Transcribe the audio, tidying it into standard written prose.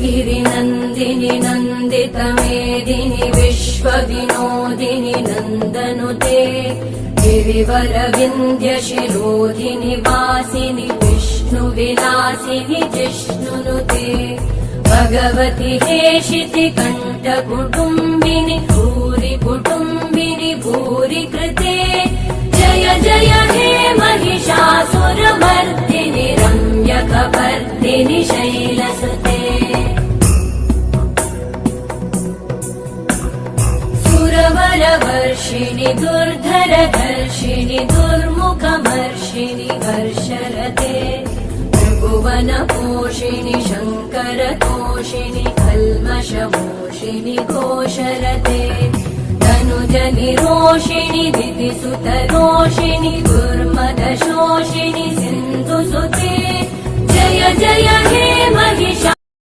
गिरिनन्दिनि नन्दितमेदिनि विश्वविनोदिनि नन्दनुते गिरिवरविन्द्यशिरोधिनि वासिनि विष्णुविलासिनि जिष्णुनुते भगवति हेशिति कण्ठकुटुम्बिनि भूरि कुटुम्बिनि भूरि कृते जय जय हे महिषासुरमर्दिनि रम्यकपर्दिनि शैलसुते सुरवरवर्षिणि दुर्धरधर्षिणि दुर्मुखमर्षिणि हर्षरते भुवनपोषिणि शङ्करतोषिणि कल्मषमोषिणि घोषरते तनुजनिरोषिणि दितिसुतरोषिणि दुर्मदशोषिणि सिन्धुसुते जय जय हे महिषासुरमर्दिनि